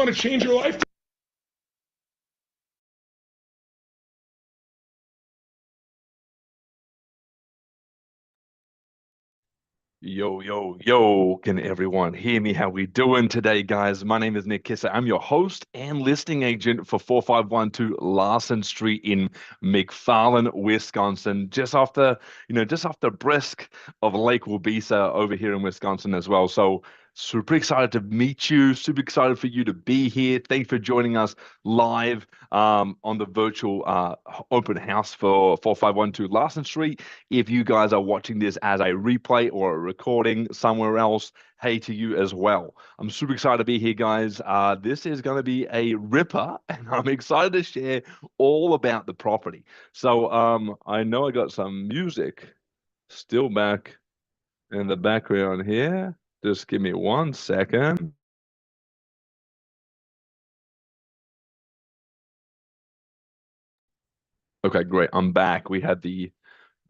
want to change your life? Yo, can everyone hear me? How we doing today, guys? My name is Nick Kisser. I'm your host and listing agent for 4512 Larson Street in McFarland, Wisconsin, just off the brisk of Lake Wabisa over here in Wisconsin as well. So super excited to meet you, super excited for you to be here. Thanks for joining us live on the virtual open house for 4512 Larson Street. If you guys are watching this as a replay or a recording somewhere else, hey to you as well. I'm super excited to be here, guys. This is going to be a ripper, and I'm excited to share all about the property. So I know I got some music still back in the background here. Just give me 1 second. Okay, great. I'm back. We had the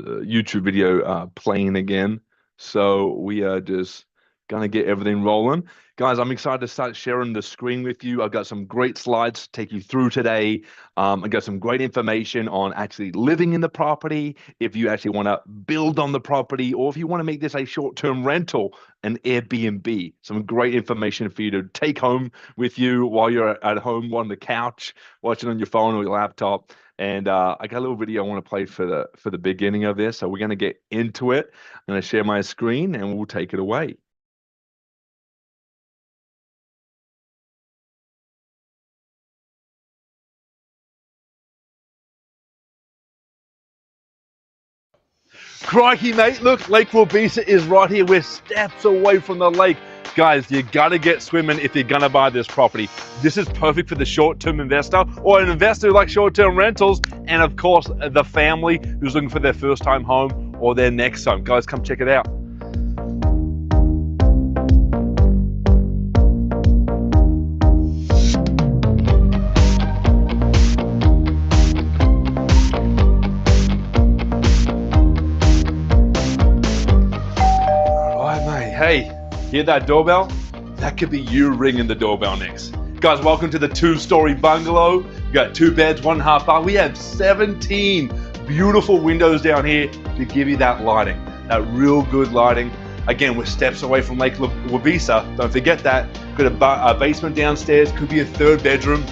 YouTube video playing again. So we are just gonna get everything rolling. Guys, I'm excited to start sharing the screen with you. I've got some great slides to take you through today. I got some great information on actually living in the property, if you actually want to build on the property, or if you want to make this a short-term rental, an Airbnb. Some great information for you to take home with you while you're at home on the couch, watching on your phone or your laptop. And I got a little video I want to play for the beginning of this. So we're going to get into it. I'm going to share my screen and we'll take it away. Crikey, mate. Look, Lake Wabisa is right here. We're steps away from the lake. Guys, you got to get swimming if you're going to buy this property. This is perfect for the short-term investor or an investor who likes short-term rentals. And of course, the family who's looking for their first time home or their next home. Guys, come check it out. Hey, hear that doorbell? That could be you ringing the doorbell next. Guys, welcome to the 2-story bungalow. We got 2 beds, 1.5 bath. We have 17 beautiful windows down here to give you that lighting, that real good lighting. Again, we're steps away from Lake Wabisa. Don't forget that. Got a basement downstairs, could be a 3rd bedroom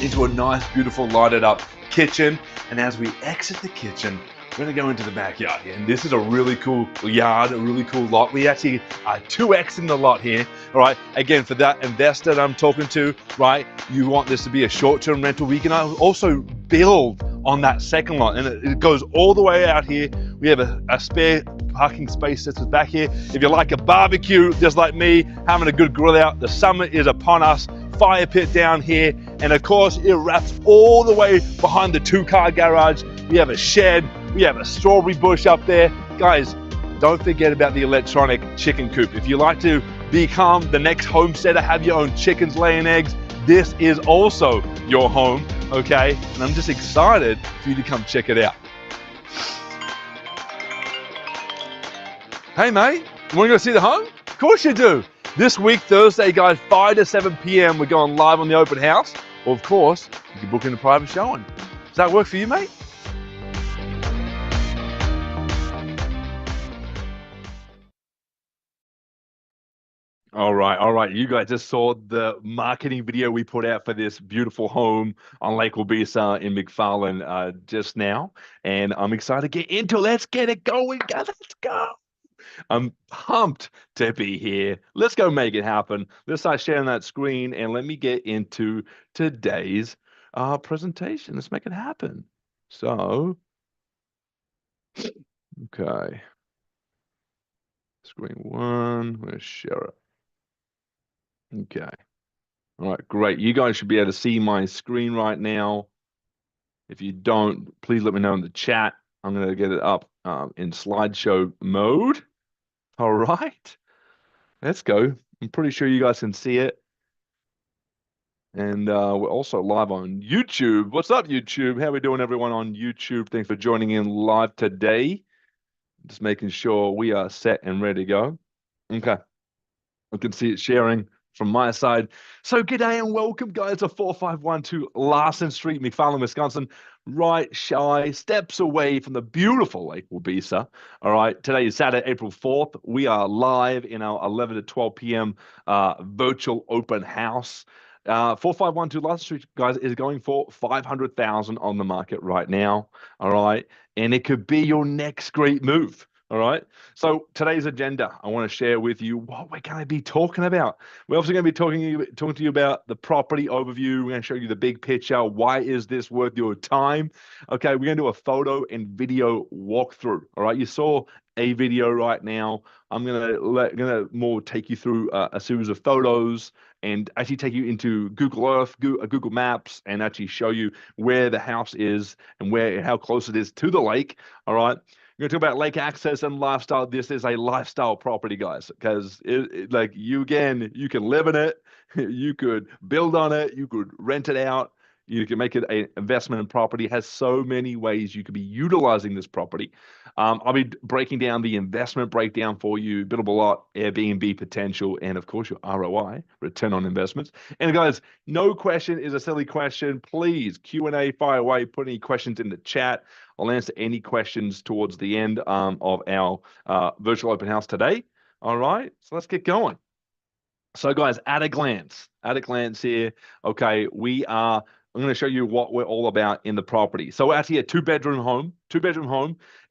into a nice, beautiful lighted up kitchen. And as we exit the kitchen, we're going to go into the backyard here, and this is a really cool yard, a really cool lot. We actually are 2x in the lot here, all right? Again, for that investor that I'm talking to, right, you want this to be a short-term rental. We can also build on that second lot, and it goes all the way out here. We have a spare parking space that's back here. If you like a barbecue, just like me, having a good grill out, the summer is upon us. Fire pit down here, and of course, it wraps all the way behind the 2-car garage. We have a shed. We have a strawberry bush up there. Guys, don't forget about the electronic chicken coop. If you like to become the next homesteader, have your own chickens laying eggs, this is also your home, okay? And I'm just excited for you to come check it out. Hey, mate, you want to go see the home? Of course you do. This week, Thursday, guys, 5 to 7 p.m., we're going live on the open house. Or, of course, you can book in a private showing. Does that work for you, mate? All right. You guys just saw the marketing video we put out for this beautiful home on Lake Wabisa in McFarland just now. And I'm excited to get into it. Let's get it going, guys. Let's go. I'm pumped to be here. Let's go make it happen. Let's start sharing that screen and let me get into today's presentation. Let's make it happen. So, okay. Screen 1, let's share it. Okay. All right, great. You guys should be able to see my screen right now. If you don't, please let me know in the chat. I'm going to get it up in slideshow mode. All right. Let's go. I'm pretty sure you guys can see it. And we're also live on YouTube. What's up, YouTube? How are we doing, everyone on YouTube? Thanks for joining in live today. Just making sure we are set and ready to go. Okay. I can see it sharing. from my side. So g'day and welcome, guys, to 4512 Larson Street, McFarland, Wisconsin, right shy steps away from the beautiful Lake Wabeesa. All right, today is Saturday, April 4th. We are live in our 11 to 12 p.m. Virtual open house. 4512 Larson Street, guys, is going for 500,000 on the market right now. All right, and it could be your next great move. All right. So today's agenda, I want to share with you what we're going to be talking about. We're also going to be talking to you about the property overview. We're going to show you the big picture. Why is this worth your time? Okay, we're going to do a photo and video walkthrough. All right, you saw a video right now. I'm gonna more take you through a series of photos and actually take you into Google Earth, Google Maps, and actually show you where the house is and how close it is to the lake. All right. We're going to talk about lake access and lifestyle. This is a lifestyle property, guys, because like you can live in it, you could build on it, you could rent it out, you can make it an investment in property. It has so many ways you could be utilizing this property. I'll be breaking down the investment breakdown for you, buildable lot, Airbnb potential, and of course your ROI, return on investments. And guys, no question is a silly question. Please Q&A, fire away, put any questions in the chat. I'll answer any questions towards the end of our virtual open house today. All right, so let's get going. So guys, at a glance here, okay, I'm going to show you what we're all about in the property. So we're actually a two-bedroom home.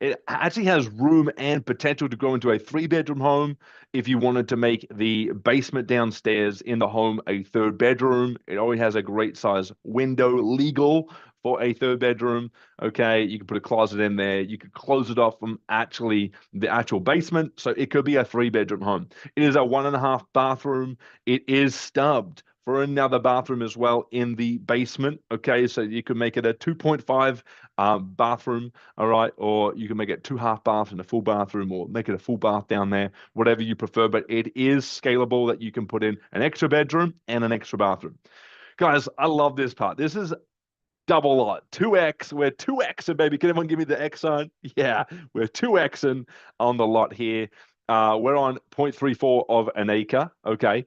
It actually has room and potential to grow into a three-bedroom home if you wanted to make the basement downstairs in the home a third bedroom. It already has a great size window, legal for a third bedroom. Okay, you can put a closet in there. You could close it off from the actual basement. So it could be a three-bedroom home. It is a 1.5 bathroom. It is stubbed for another bathroom as well in the basement. Okay, so you can make it a 2.5 bathroom, all right, or you can make it 2 half baths and a full bathroom, or make it a full bath down there, whatever you prefer. But it is scalable that you can put in an extra bedroom and an extra bathroom. Guys, I love this part. This is double lot, 2x. We're 2xing, baby. Can everyone give me the X sign? Yeah, we're 2xing on the lot here. We're on 0.34 of an acre. Okay.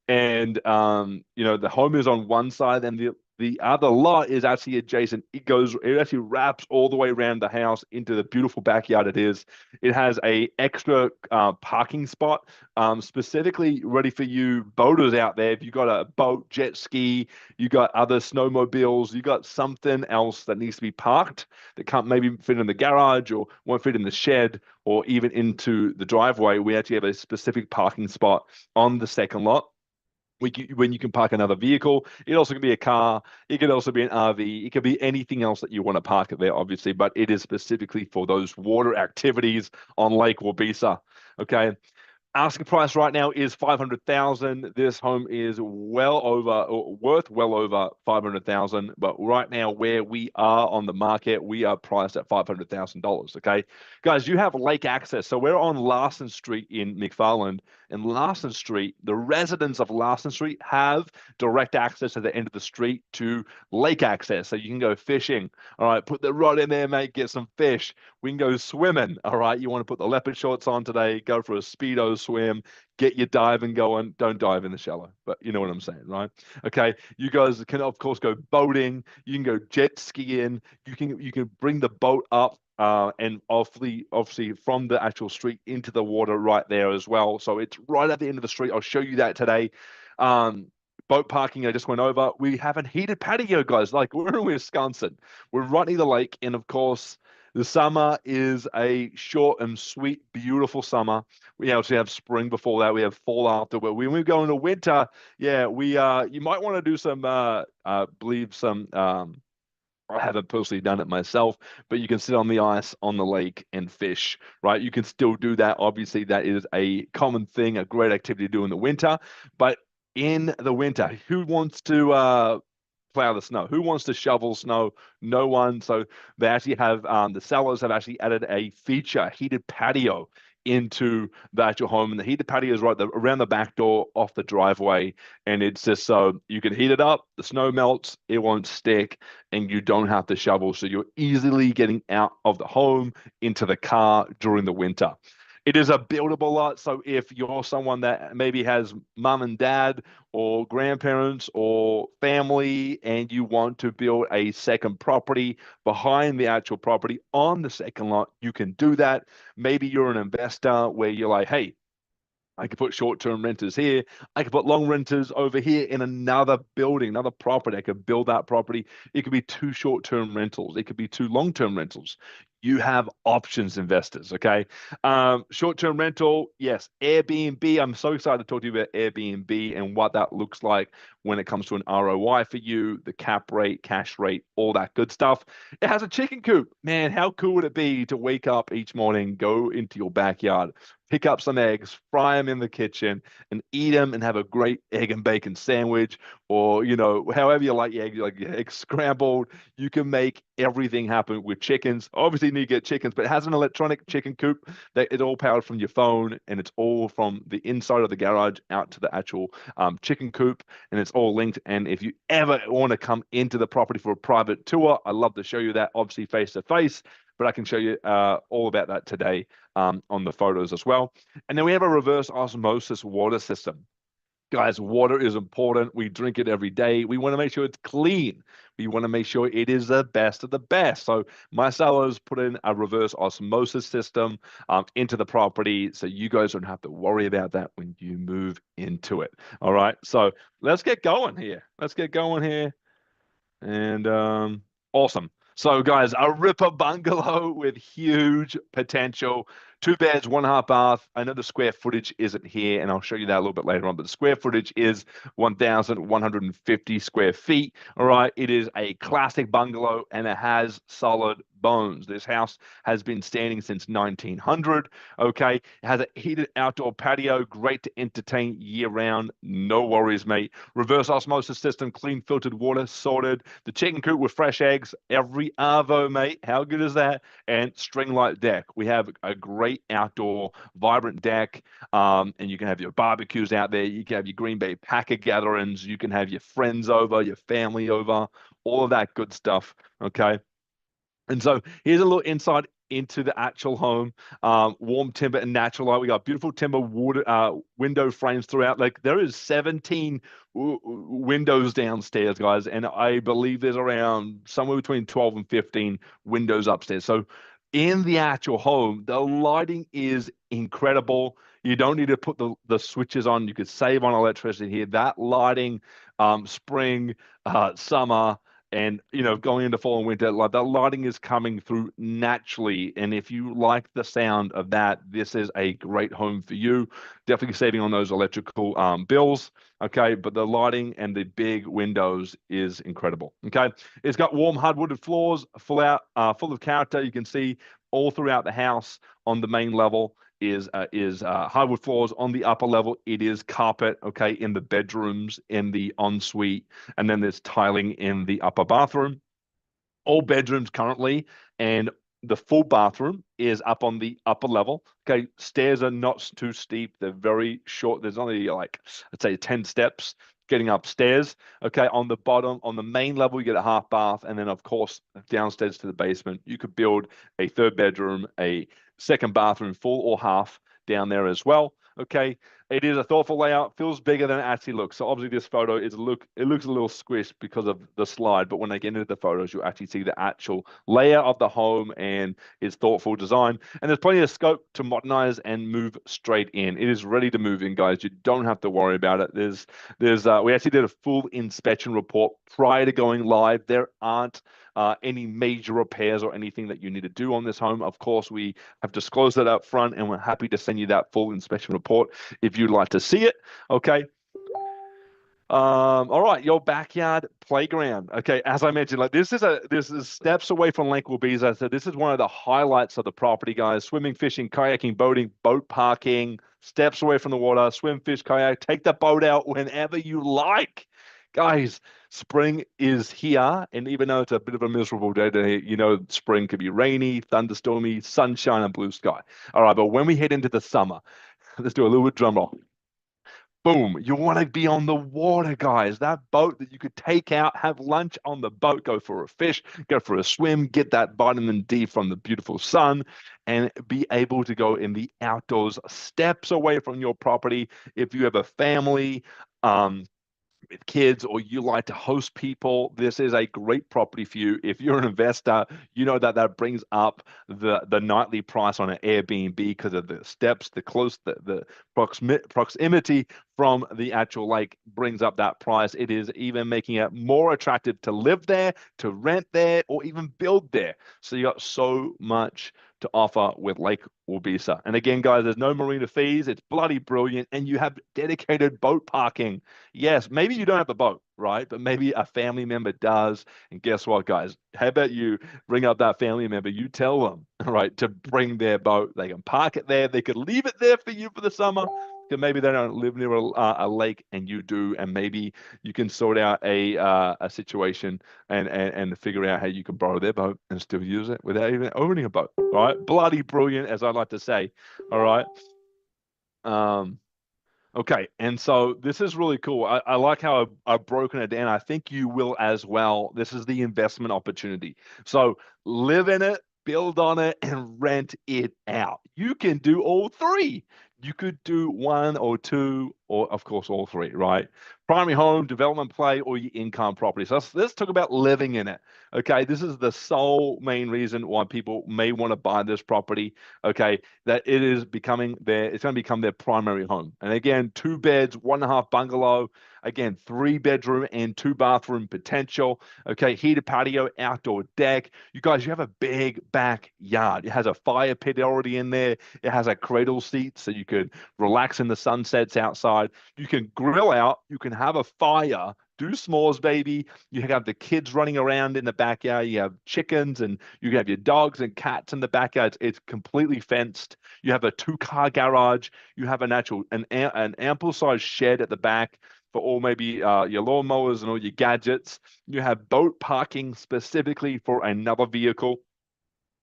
And the home is on one side and the other lot is actually adjacent. It actually wraps all the way around the house into the beautiful backyard it is. It has a extra parking spot specifically ready for you boaters out there. If you got a boat, jet ski, you got other snowmobiles, you got something else that needs to be parked that can't maybe fit in the garage or won't fit in the shed or even into the driveway, we actually have a specific parking spot on the second lot. When you can park another vehicle. It also can be a car. It could also be an RV. It could be anything else that you want to park it there, obviously, but it is specifically for those water activities on Lake Wabeesa. Okay. Asking price right now is 500,000. This home is worth well over 500,000. But right now, where we are on the market, we are priced at $500,000. Okay, guys, you have lake access. So we're on Larson Street in McFarland, and Larson Street, the residents of Larson Street have direct access at the end of the street to lake access. So you can go fishing. All right, put the rod in there, mate. Get some fish. We can go swimming. All right, you want to put the leopard shorts on today? Go for a Speedo swim, get your diving going. Don't dive in the shallow, but you know what I'm saying, right? Okay, you guys can of course go boating. You can go jet skiing. You can bring the boat up and obviously from the actual street into the water right there as well. So it's right at the end of the street. I'll show you that today. Boat parking, I just went over. We have a heated patio, guys. Like we're in Wisconsin. We're right near the lake, and of course, the summer is a short and sweet, beautiful summer. We actually have spring before that. We have fall after. But when we go into winter, yeah, you might want to do some I haven't personally done it myself, but you can sit on the ice on the lake and fish, right? You can still do that. Obviously, that is a common thing, a great activity to do in the winter. But in the winter, who wants to plow the snow? Who wants to shovel snow? No one. So they actually have the sellers have actually added a feature heated patio into the actual home, and the heated patio is right around the back door off the driveway, and it's just so you can heat it up, the snow melts, it won't stick, and you don't have to shovel, so you're easily getting out of the home into the car during the winter. It is a buildable lot. So if you're someone that maybe has mum and dad or grandparents or family and you want to build a second property behind the actual property on the second lot, you can do that. Maybe you're an investor where you're like, hey, I could put short-term renters here. I could put long renters over here in another building, another property. I could build that property. It could be two short-term rentals. It could be two long-term rentals. You have options, investors. Okay. Short-term rental, yes. Airbnb. I'm so excited to talk to you about Airbnb and what that looks like when it comes to an ROI for you, the cap rate, cash rate, all that good stuff. It has a chicken coop. Man, how cool would it be to wake up each morning, go into your backyard, pick up some eggs, fry them in the kitchen, and eat them and have a great egg and bacon sandwich, or however you like your eggs scrambled. You can make everything happen with chickens. Obviously, you need to get chickens, but it has an electronic chicken coop that it's all powered from your phone, and it's all from the inside of the garage out to the actual chicken coop, and it's all linked. And if you ever want to come into the property for a private tour, I'd love to show you that, obviously face to face. But I can show you all about that today on the photos as well. And then we have a reverse osmosis water system. Guys, water is important. We drink it every day. We want to make sure it's clean. We want to make sure it is the best of the best. So my sellers put in a reverse osmosis system into the property, so you guys don't have to worry about that when you move into it. All right. So let's get going here. Let's get going here. And awesome. So, guys, a ripper bungalow with huge potential. Two beds, one half bath. I know the square footage isn't here, and I'll show you that a little bit later on, but the square footage is 1,150 square feet. All right. It is a classic bungalow, and it has solid bones. This house has been standing since 1900. Okay. It has a heated outdoor patio, great to entertain year round. No worries, mate. Reverse osmosis system, clean filtered water, sorted. The chicken coop with fresh eggs, every arvo, mate. How good is that? And string light deck. We have a great outdoor, vibrant deck, and you can have your barbecues out there. You can have your Green Bay Packer gatherings. You can have your friends over, your family over, all of that good stuff. Okay. And so here's a little insight into the actual home. Warm timber and natural light. We got beautiful timber wood window frames throughout. Like there is 17 windows downstairs, guys, and I believe there's around somewhere between 12 and 15 windows upstairs. So in the actual home, the lighting is incredible. You don't need to put the switches on. You could save on electricity here. That lighting, spring, summer, and going into fall and winter, like that lighting is coming through naturally. And if you like the sound of that, this is a great home for you. Definitely saving on those electrical bills. Okay, but the lighting and the big windows is incredible. Okay, it's got warm hardwooded floors, full of character. You can see all throughout the house. On the main level is hardwood floors. On the upper level, it is carpet. Okay, in the bedrooms, in the ensuite, and then there's tiling in the upper bathroom. All bedrooms currently, and the full bathroom is up on the upper level. Okay, stairs are not too steep. They're very short. There's only like, I'd say 10 steps getting upstairs. Okay, on the bottom, on the main level, you get a half bath. And then, of course, downstairs to the basement, you could build a third bedroom, a second bathroom, full or half down there as well. Okay, it is a thoughtful layout, feels bigger than it actually looks. So obviously this photo it looks a little squished because of the slide, but when I get into the photos, you'll actually see the actual layout of the home and its thoughtful design. And there's plenty of scope to modernize and move straight in. It is ready to move in, guys. You don't have to worry about it. We actually did a full inspection report prior to going live. There aren't any major repairs or anything that you need to do on this home. Of course, we have disclosed that up front, and we're happy to send you that full inspection report if you'd like to see it. Okay. All right, your backyard playground. Okay, as I mentioned, like this is steps away from Lake Wabiza. I said this is one of the highlights of the property, guys. Swimming, fishing, kayaking, boating, boat parking, steps away from the water, swim, fish, kayak, take the boat out whenever you like. Guys, spring is here, and even though it's a bit of a miserable day today, spring could be rainy, thunderstormy, sunshine, and blue sky. All right, but when we head into the summer, let's do a little bit drum roll. Boom. You want to be on the water, guys. That boat that you could take out, have lunch on the boat, go for a fish, go for a swim, get that vitamin D from the beautiful sun, and be able to go in the outdoors, steps away from your property. If you have a family, um, with kids or you like to host people, this is a great property for you. If you're an investor, you know that that brings up the nightly price on an Airbnb because of the steps, the proximity from the actual lake brings up that price. It is even making it more attractive to live there, to rent there, or even build there. So you got so much to offer with Lake Waubesa. And again, guys, there's no marina fees. It's bloody brilliant. And you have dedicated boat parking. Yes, maybe you don't have a boat, right? But maybe a family member does. And guess what, guys? How about you bring up that family member? You tell them, right, to bring their boat. They can park it there. They could leave it there for you for the summer. Because maybe they don't live near a lake and you do, and maybe you can sort out a situation and figure out how you can borrow their boat and still use it without even owning a boat. All right, bloody brilliant, as I like to say. All right. Um, Okay, and so this is really cool. I like how I've broken it down. I think you will as well. This is the investment opportunity. So live in it, build on it, and rent it out. You can do all three. You could do one or two, or of course all three, right? Primary home, development play, or your income property. So let's talk about living in it. Okay, this is the sole main reason why people may want to buy this property. Okay, that it is becoming it's going to become their primary home. And again, 2 beds, 1.5 bungalow, again, 3 bedroom and 2 bathroom potential. Okay, heated patio, outdoor deck. You guys, you have a big backyard. It has a fire pit already in there. It has a cradle seat so you could relax in the sunsets outside. You can grill out, you can have a fire. Do s'mores, baby. You have the kids running around in the backyard. You have chickens and you have your dogs and cats in the backyard. It's completely fenced. You have a 2-car garage. You have an ample sized shed at the back for all maybe your lawnmowers and all your gadgets. You have boat parking specifically for another vehicle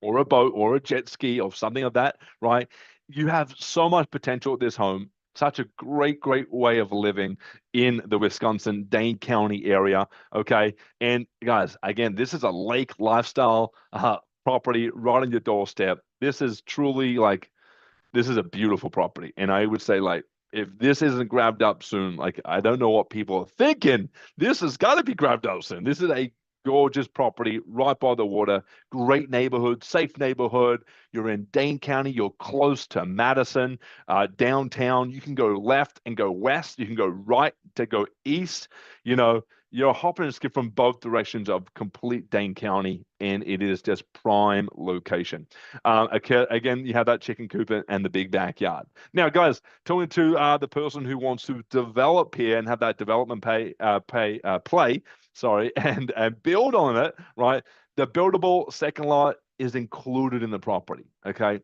or a boat or a jet ski or something of that, right? You have so much potential at this home. Such a great way of living in the Wisconsin Dane County area. Okay. And guys, again, this is a lake lifestyle property right on your doorstep. This is truly like this is a beautiful property. And I would say, like, if this isn't grabbed up soon, like, I don't know what people are thinking. This has got to be grabbed up soon. This is a gorgeous property right by the water, great neighborhood, safe neighborhood. You're in Dane County, you're close to Madison, downtown. You can go left and go west, you can go right to go east. You know, you're hopping and skip from both directions of complete Dane County, and it is just prime location. Again, you have that chicken coop and the big backyard. Now, guys, talking to the person who wants to develop here and have that development play, sorry, and build on it, right? The buildable second lot is included in the property. Okay.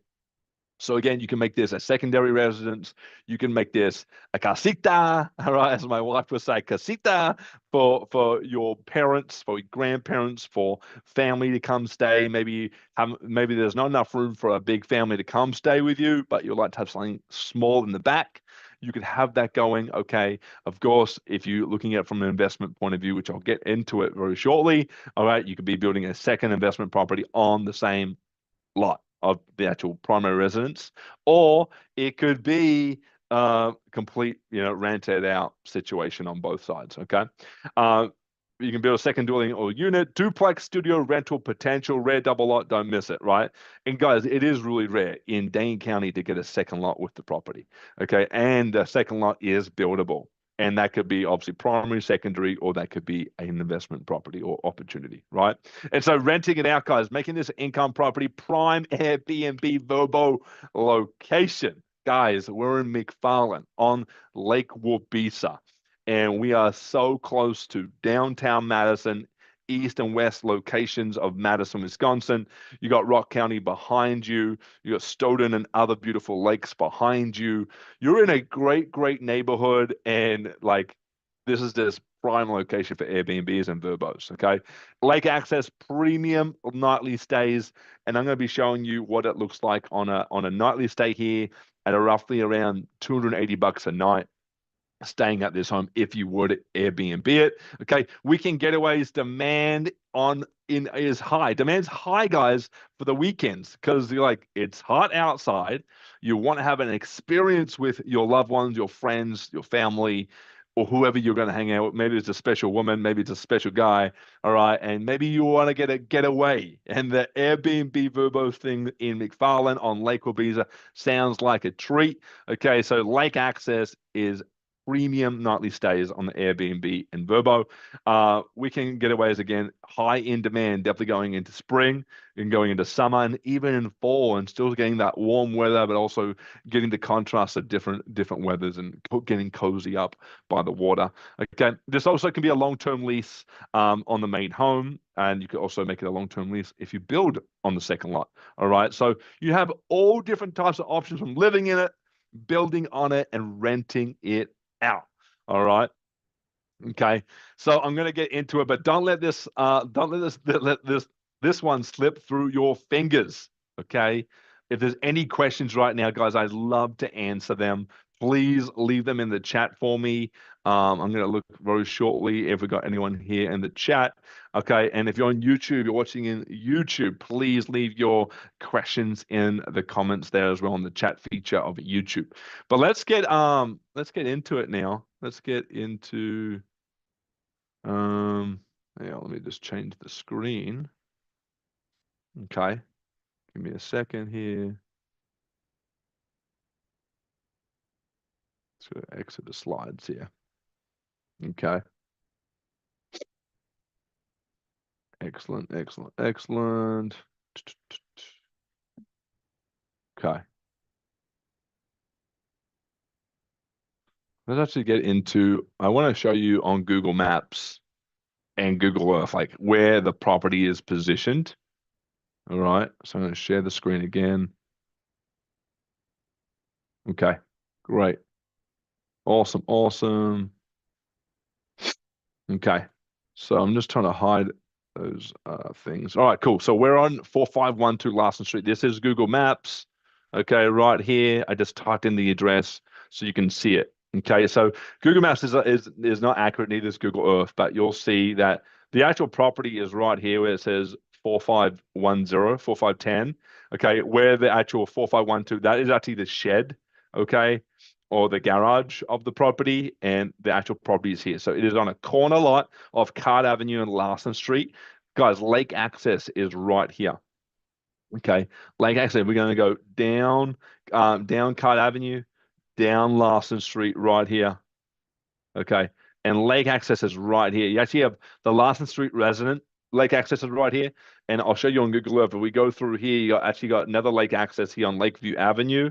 So again, you can make this a secondary residence. You can make this a casita, all right, as my wife would say, casita for your parents, for your grandparents, for family to come stay. Maybe there's not enough room for a big family to come stay with you, but you'd like to have something small in the back. You could have that going. Okay. Of course, if you're looking at it from an investment point of view, which I'll get into it very shortly, all right, you could be building a second investment property on the same lot of the actual primary residence, or it could be complete, rented out situation on both sides. Okay. Uh, you can build a second dwelling or unit, duplex, studio, rental, potential, rare double lot. Don't miss it, right? And guys, it is really rare in Dane County to get a second lot with the property. Okay. And the second lot is buildable. And that could be obviously primary, secondary, or that could be an investment property or opportunity, right? And so renting it out, guys, making this income property, prime Airbnb Verbo location. Guys, we're in McFarland on Lake Waubesa, and we are so close to downtown Madison, east and west locations of Madison, Wisconsin. You got Rock County behind you. You got Stoughton and other beautiful lakes behind you. You're in a great neighborhood, and like this is just prime location for Airbnbs and Verbos. Okay, lake access, premium nightly stays, and I'm going to be showing you what it looks like on a nightly stay here at a roughly around $280 a night. staying at this home if you would Airbnb it. Okay, weekend getaways demand on in is high. Demand's high, guys, for the weekends because you're like it's hot outside. You want to have an experience with your loved ones, your friends, your family, or whoever you're going to hang out with. Maybe it's a special woman, maybe it's a special guy. All right, and maybe you want to get a getaway. And the Airbnb Verbo thing in McFarland on Lake Wabiza sounds like a treat. Okay, so lake access is premium nightly stays on the Airbnb and Verbo. Weekend getaways again, high in demand, definitely going into spring and going into summer and even in fall, and still getting that warm weather, but also getting the contrast of different weathers and getting cozy up by the water. Okay, this also can be a long-term lease on the main home, and you could also make it a long-term lease if you build on the second lot. All right, so you have all different types of options from living in it, building on it, and renting it out. All right. Okay. So I'm gonna get into it, but don't let this one slip through your fingers. Okay. If there's any questions right now, guys, I'd love to answer them. Please leave them in the chat for me. I'm gonna look very shortly if we got anyone here in the chat. Okay. And if you're on YouTube, you're watching in YouTube, please leave your questions in the comments there as well on the chat feature of YouTube. But let's get into it now. Let's get into yeah, let me just change the screen. Okay. Give me a second here. So exit the slides here. Okay. Excellent, excellent, excellent. Okay. Let's actually get into, I want to show you on Google Maps and Google Earth, like where the property is positioned. All right. So I'm going to share the screen again. Okay. Great. Awesome. Awesome. Okay. So I'm just trying to hide those things. All right, cool. So we're on 4512 Larson Street. This is Google Maps. Okay, right here. I just typed in the address so you can see it. Okay, so Google Maps is not accurate, neither is Google Earth, but you'll see that the actual property is right here where it says 4510, 4510. Okay, where the actual 4512, that is actually the shed. Okay, or the garage of the property, and the actual property is here. So it is on a corner lot of Card Avenue and Larson Street. Guys, lake access is right here. Okay, lake access. We're going to go down Card Avenue, down Larson Street right here. Okay, and lake access is right here. You actually have the Larson Street resident. Lake access is right here, and I'll show you on Google Earth. If we go through here, actually got another lake access here on Lakeview Avenue.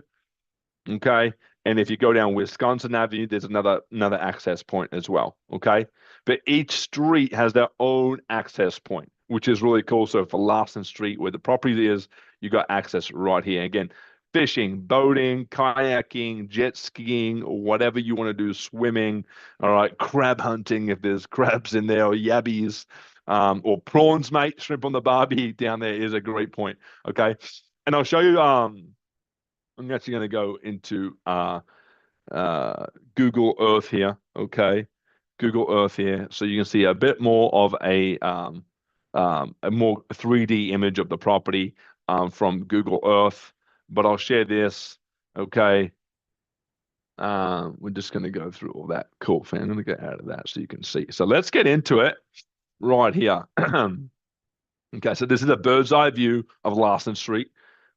Okay. And if you go down Wisconsin Avenue, there's another access point as well. Okay. But each street has their own access point, which is really cool. So for Larson Street, where the property is, you got access right here. Again, fishing, boating, kayaking, jet skiing, or whatever you want to do, swimming. All right. Crab hunting, if there's crabs in there, or yabbies, or prawns, mate. Shrimp on the barbie down there is a great point. Okay. And I'll show you I'm actually going to go into Google Earth here. Okay, Google Earth here, so you can see a bit more of a more 3D image of the property from Google Earth. But I'll share this. Okay, we're just going to go through all that. Cool, fan. I'm going to get out of that so you can see. So let's get into it right here. Okay, so this is a bird's eye view of Larson Street.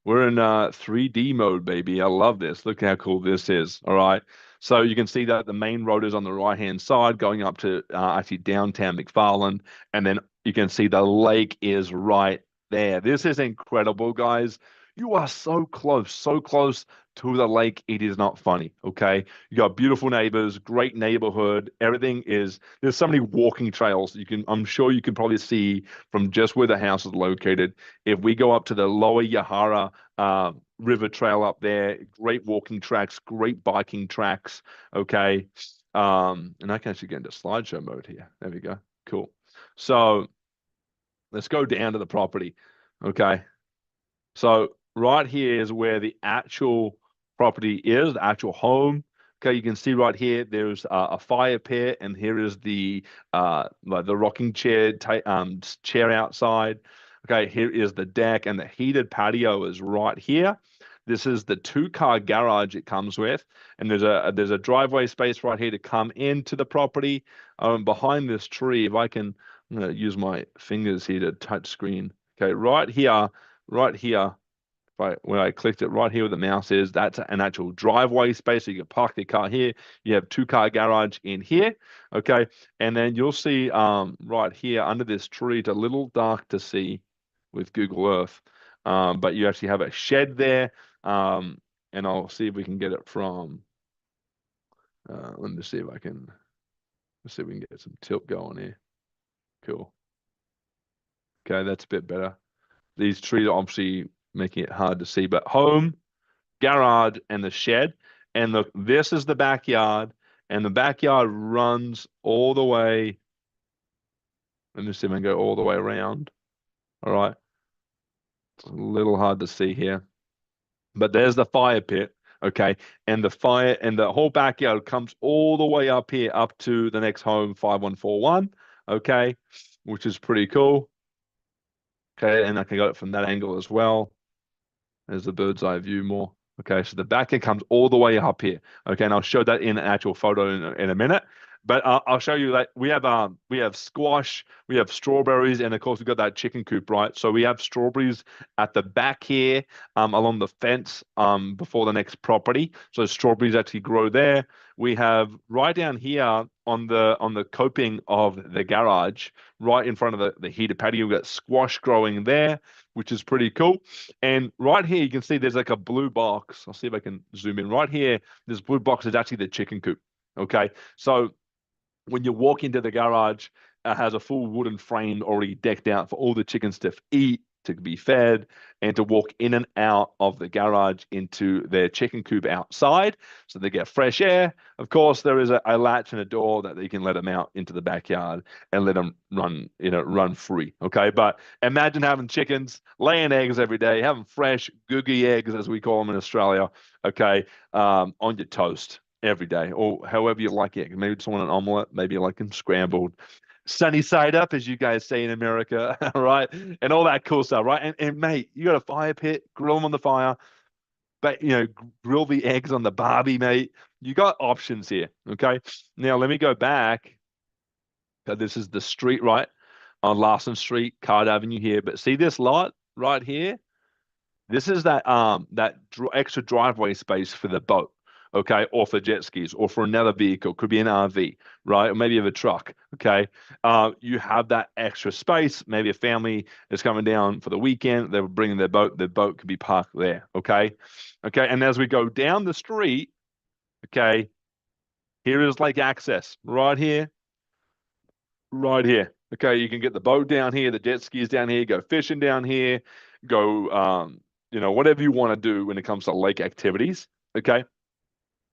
We're in 3D mode, baby. I love this. Look how cool this is. All right. So you can see that the main road is on the right-hand side going up to actually downtown McFarland. And then you can see the lake is right there. This is incredible, guys. You are so close to the lake. It is not funny. Okay. You got beautiful neighbors, great neighborhood. There's so many walking trails. I'm sure you can probably see from just where the house is located. If we go up to the lower Yahara River Trail up there, great walking tracks, great biking tracks. Okay. And I can actually get into slideshow mode here. There we go. Cool. So let's go down to the property. Okay. So right here is where the actual property is, the actual home. Okay, you can see right here, there's a fire pit, and here is the like the rocking chair chair outside. Okay, here is the deck, and the heated patio is right here. This is the two-car garage it comes with, and there's a driveway space right here to come into the property. Behind this tree, if I can, I'm gonna use my fingers here to touch screen. Okay, right here. When I clicked it right here where the mouse is, that's an actual driveway space. So you can park the car here. You have two-car garage in here. Okay. And then you'll see right here under this tree, it's a little dark to see with Google Earth. But you actually have a shed there. And I'll see if we can get it from let me see if I can let's see if we can get some tilt going here. Cool. Okay, that's a bit better. These trees are obviously making it hard to see, but home, garage, and the shed. And look, this is the backyard, and the backyard runs all the way. Let me see if I can go all the way around. All right. It's a little hard to see here, but there's the fire pit. Okay. And the fire and the whole backyard comes all the way up here, up to the next home, 5141. Okay. Which is pretty cool. Okay. And I can go it from that angle as well. There's the bird's eye view more. Okay, so the back end comes all the way up here. Okay, and I'll show that in an actual photo in a minute. But I'll show you that we have squash, we have strawberries, and of course we've got that chicken coop, right? So we have strawberries at the back here, along the fence, before the next property. So strawberries actually grow there. We have right down here on the coping of the garage, right in front of the heated patio, we've got squash growing there, which is pretty cool. And right here, you can see there's like a blue box. I'll see if I can zoom in. Right here, this blue box is actually the chicken coop. Okay. So when you walk into the garage, it has a full wooden frame already decked out for all the chickens to eat, to be fed, and to walk in and out of the garage into their chicken coop outside. So they get fresh air. Of course, there is a latch and a door that you can let them out into the backyard and let them run free. Okay. But imagine having chickens laying eggs every day, having fresh, googie eggs, as we call them in Australia. Okay. On your toast every day, or however you like it. Maybe just want an omelet, maybe you like them scrambled, sunny side up, as you guys say in America, right? And all that cool stuff, right? And mate, you got a fire pit, grill them on the fire, but grill the eggs on the barbie, mate. You got options here. Okay. Now let me go back. So this is the street, right? On Larson Street, Card Avenue here. But see this lot right here? This is that extra driveway space for the boat, okay, or for jet skis, or for another vehicle. Could be an RV, right, or maybe you have a truck. Okay, you have that extra space. Maybe a family is coming down for the weekend. They're bringing their boat. Their boat could be parked there. Okay, okay. And as we go down the street, okay, here is lake access right here, right here. Okay, you can get the boat down here, the jet skis down here, go fishing down here, go whatever you want to do when it comes to lake activities. Okay.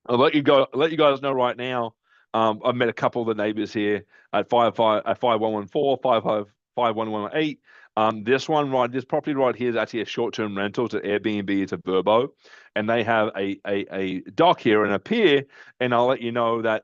Let you guys know right now. I've met a couple of the neighbors here at 5114, 5118. This property right here is actually a short-term rental. It's an Airbnb. It's a Verbo, and they have a dock here and a pier. And I'll let you know that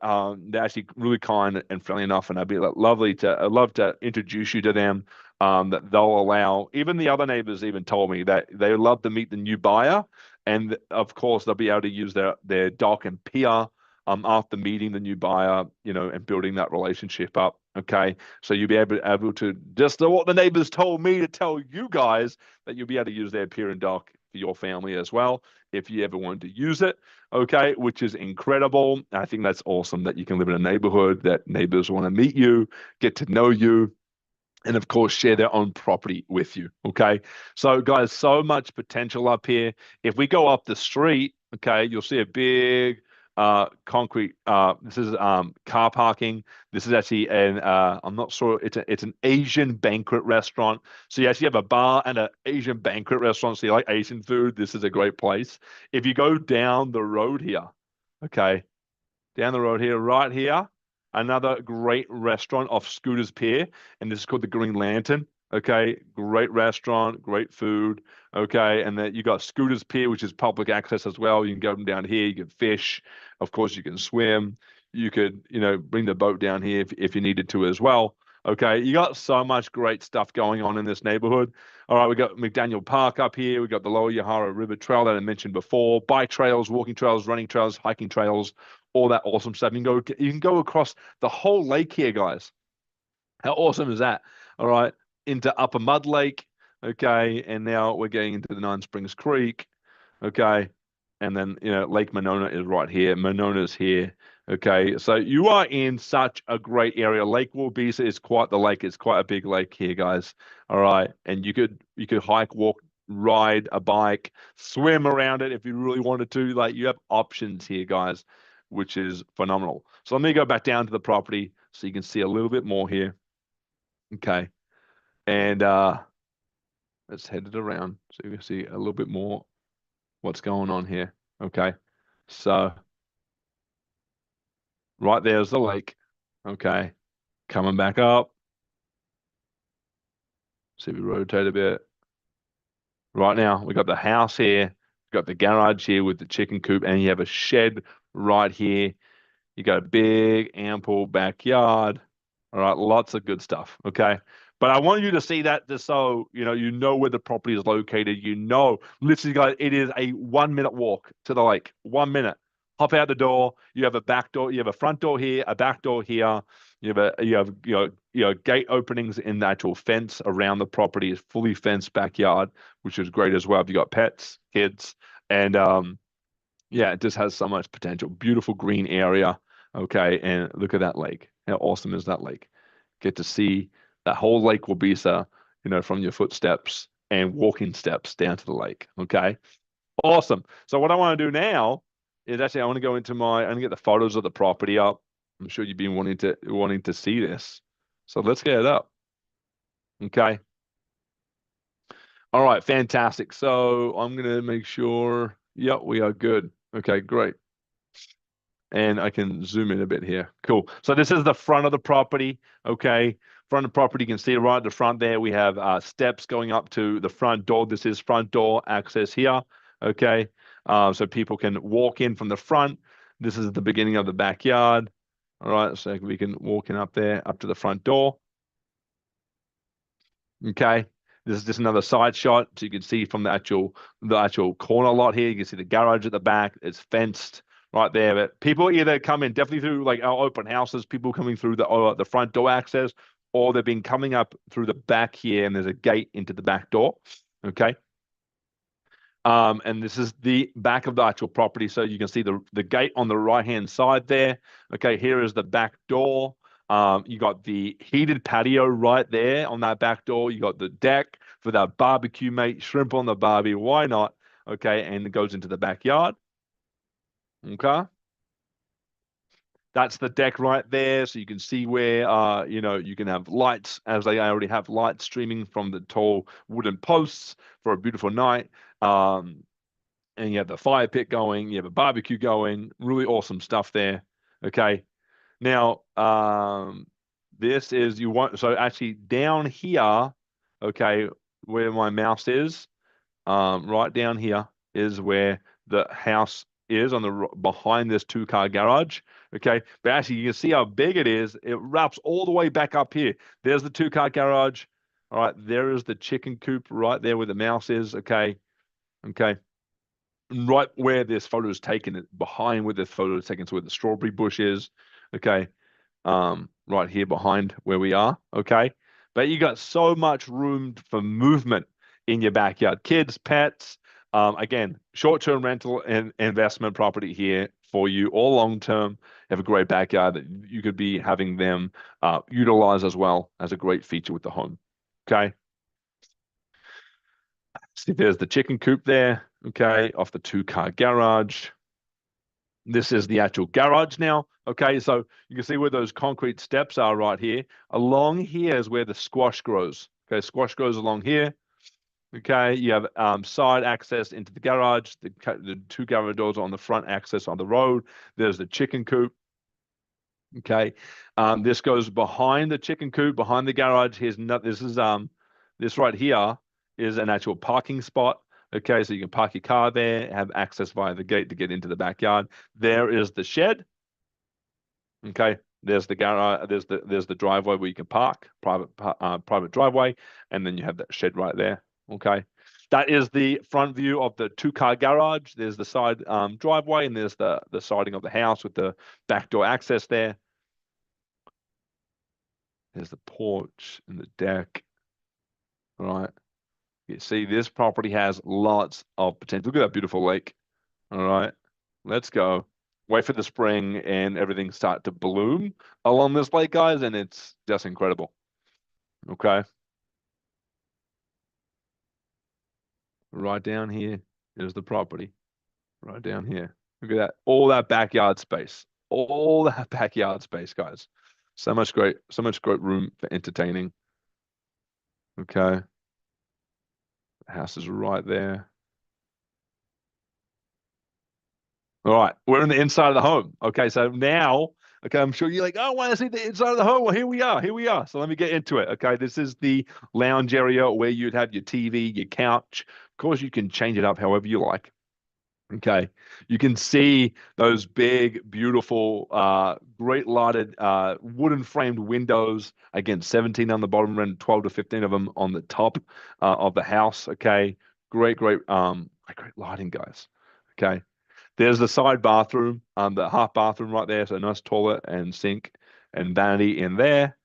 they're actually really kind and friendly enough, and I'd love to introduce you to them. That they'll allow. Even the other neighbors even told me that they would love to meet the new buyer, and of course they'll be able to use their dock and pier after meeting the new buyer, and building that relationship up. Okay. So you'll be able to, just what the neighbors told me to tell you guys, that you'll be able to use their pier and dock for your family as well, if you ever wanted to use it. Okay. Which is incredible. I think that's awesome that you can live in a neighborhood that neighbors want to meet you, get to know you, and of course share their own property with you. Okay. So guys, so much potential up here. If we go up the street, okay, you'll see a big concrete, this is car parking. This is actually I'm not sure, it's an Asian banquet restaurant. So you actually have a bar and an Asian banquet restaurant. So you like Asian food, this is a great place. If you go down the road here, okay, down the road here, right here, another great restaurant off Scooter's Pier, and this is called the Green Lantern. Okay, great restaurant, great food. Okay, and then you got Scooters Pier, which is public access as well. You can go down here. You can fish. Of course, you can swim. You could, bring the boat down here if you needed to as well. Okay, you got so much great stuff going on in this neighborhood. All right, we got McDaniel Park up here. We got the Lower Yahara River Trail that I mentioned before. Bike trails, walking trails, running trails, hiking trails, all that awesome stuff. You can go across the whole lake here, guys. How awesome is that? All right, into Upper Mud Lake. Okay, and now we're getting into the Nine Springs Creek. Okay, and then Lake Monona is right here. Monona's here. Okay, so you are in such a great area. Lake Wabisa is quite the lake. It's quite a big lake here, guys. All right, and you could hike, walk, ride a bike, swim around it if you really wanted to. Like you have options here, guys, which is phenomenal. So let me go back down to the property so you can see a little bit more here. Okay. And let's head it around so you can see a little bit more what's going on here. Okay. So right there's the lake. Okay. Coming back up. See if we rotate a bit. Right now, we got the house here. We've got the garage here with the chicken coop, and you have a shed right here. You got a big, ample backyard. All right, lots of good stuff. Okay. But I want you to see that just so you know where the property is located. Literally, guys, it is a 1 minute walk to the lake. 1 minute. Hop out the door. You have a back door. You have a front door here, a back door here. You have gate openings in the actual fence around the property. It's fully fenced backyard, which is great as well. If you got pets, kids, and yeah, it just has so much potential. Beautiful green area. Okay, and look at that lake. How awesome is that lake? Get to see that whole Lake Wabisa, from your footsteps and walking steps down to the lake. Okay, awesome. So what I want to do now is actually I want to go into I'm going to get the photos of the property up. I'm sure you've been wanting to see this. So let's get it up. Okay. All right, fantastic. So I'm going to make sure, yep, we are good. Okay, great. And I can zoom in a bit here. Cool. So this is the front of the property. Okay. Front of the property, you can see right at the front there, we have steps going up to the front door. This is front door access here. Okay. So people can walk in from the front. This is the beginning of the backyard. All right. So we can walk in up there, up to the front door. Okay. This is just another side shot. So you can see from the actual corner lot here, you can see the garage at the back. It's fenced right there. But people either come in definitely through like our open houses, people coming through the front door access, or they've been coming up through the back here, and there's a gate into the back door. Okay. And this is the back of the actual property. So you can see the gate on the right-hand side there. Okay, here is the back door. You got the heated patio right there on that back door. You got the deck for that barbecue, mate. Shrimp on the barbie. Why not? Okay, and it goes into the backyard. Okay. That's the deck right there. So you can see where, you can have lights, as they already have lights streaming from the tall wooden posts for a beautiful night. And you have the fire pit going, you have a barbecue going, really awesome stuff there. Okay. Now, this is so actually down here, okay, where my mouse is, right down here is where the house is behind this two-car garage. Okay, but actually you can see how big it is. It wraps all the way back up here. There's the two-car garage. All right, there is the chicken coop right there where the mouse is. Okay, okay. Right where this photo is taken, behind where this photo is taken, so where the strawberry bush is. Okay, right here behind where we are. Okay, but you got so much room for movement in your backyard. Kids, pets. Again, short-term rental and investment property here for you, or long-term. Have a great backyard that you could be having them utilize as well as a great feature with the home. Okay. See, there's the chicken coop there. Okay, off the two-car garage. This is the actual garage now. Okay, so you can see where those concrete steps are right here. Along here is where the squash grows. Okay, squash grows along here. Okay, you have side access into the garage. The two garage doors on the front access on the road. There's the chicken coop. Okay, this goes behind the chicken coop, behind the garage. This is this right here is an actual parking spot. Okay, so you can park your car there, have access via the gate to get into the backyard. There is the shed. Okay, there's the garage. There's the driveway where you can park, private driveway, and then you have that shed right there. Okay, that is the front view of the two-car garage. There's the side driveway, and there's the siding of the house with the back door access there. There's the porch and the deck. All right. You see, this property has lots of potential. Look at that beautiful lake. All right. Let's go. Wait for the spring and everything start to bloom along this lake, guys, and it's just incredible. Okay. Right down here is the property. Right down here. Look at that. All that backyard space. All that backyard space, guys. So much great room for entertaining. Okay. The house is right there. All right, we're in the inside of the home. Okay, so now, okay, I'm sure you're like, oh, I want to see the inside of the home. Well, here we are. Here we are. So let me get into it. Okay, this is the lounge area where you'd have your TV, your couch. Of course, you can change it up however you like. Okay, you can see those big, beautiful, great lighted, wooden framed windows. Again, 17 on the bottom and 12 to 15 of them on the top of the house. Okay, great lighting, guys. Okay. There's the side bathroom, the half bathroom right there. So nice toilet and sink and vanity in there.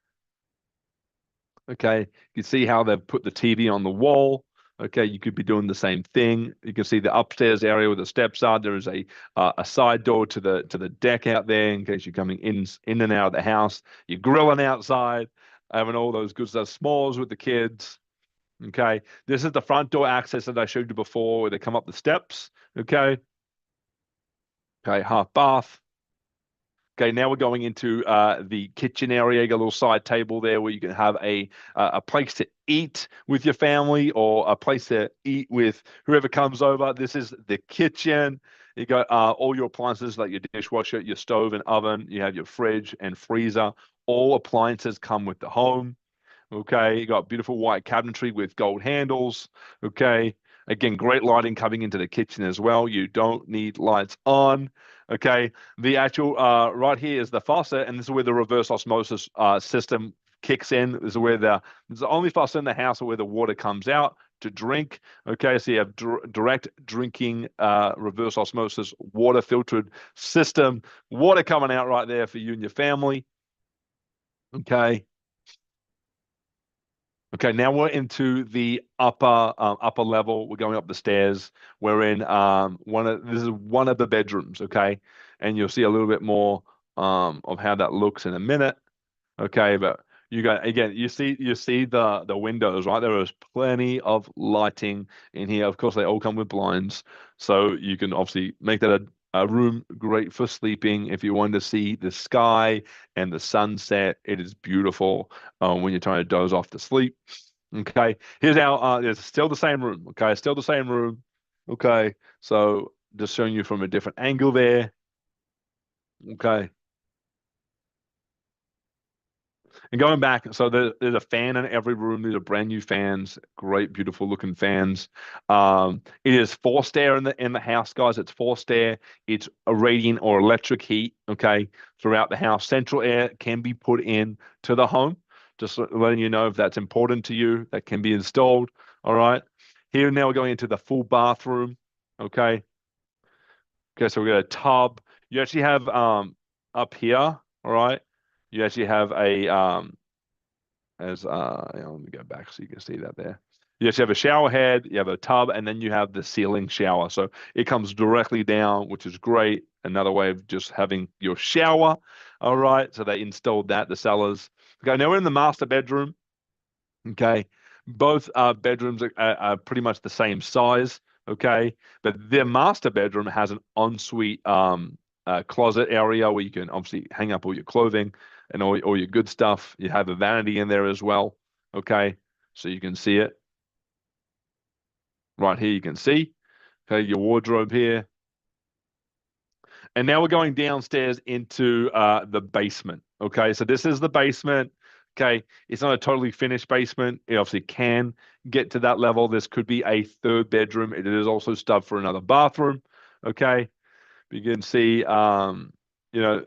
Okay. You can see how they've put the TV on the wall. Okay. You could be doing the same thing. You can see the upstairs area where the steps are. There is a side door to the deck out there in case you're coming in and out of the house. You're grilling outside, having all those good stuff, s'mores with the kids. Okay. This is the front door access that I showed you before where they come up the steps. Okay. Okay, half bath. Okay, now we're going into the kitchen area. You got a little side table there where you can have a place to eat with your family or a place to eat with whoever comes over. This is the kitchen. You got all your appliances like your dishwasher, your stove and oven. You have your fridge and freezer. All appliances come with the home. Okay, you got beautiful white cabinetry with gold handles. Okay, again, great lighting coming into the kitchen as well. You don't need lights on. Okay, the actual right here is the faucet, and this is where the reverse osmosis system kicks in. This is the only faucet in the house where the water comes out to drink. Okay, so you have direct drinking reverse osmosis water filtered system, water coming out right there for you and your family. Okay. Okay, now we're into the upper level. We're going up the stairs. We're in this is one of the bedrooms, okay? And you'll see a little bit more of how that looks in a minute. Okay, but you see the windows, right? There is plenty of lighting in here. Of course, they all come with blinds, so you can obviously make that a room great for sleeping. If you want to see the sky and the sunset, it is beautiful when you're trying to doze off to sleep. Okay, here's our it's still the same room. Okay, still the same room. Okay, so just showing you from a different angle there. Okay. And going back, so there's a fan in every room. These are brand new fans, great, beautiful looking fans. It is forced air in the house, guys. It's forced air. It's a radiant or electric heat, okay, throughout the house. Central air can be put in to the home. Just letting you know if that's important to you, that can be installed. All right. Here now we're going into the full bathroom. Okay. Okay, so we got a tub. You actually have up here, all right. You actually have a let me go back so you can see that there. You actually have a shower head, you have a tub, and then you have the ceiling shower. So it comes directly down, which is great. Another way of just having your shower. All right. So they installed that, the sellers. Okay, now we're in the master bedroom. Okay. Both bedrooms are pretty much the same size. Okay. But their master bedroom has an ensuite closet area where you can obviously hang up all your clothing and all your good stuff. You have a vanity in there as well. Okay. So you can see it. Right here, you can see. Okay, your wardrobe here. And now we're going downstairs into the basement. Okay, so this is the basement. Okay, it's not a totally finished basement. It obviously can get to that level. This could be a third bedroom. It is also stubbed for another bathroom. Okay, you can see, you know,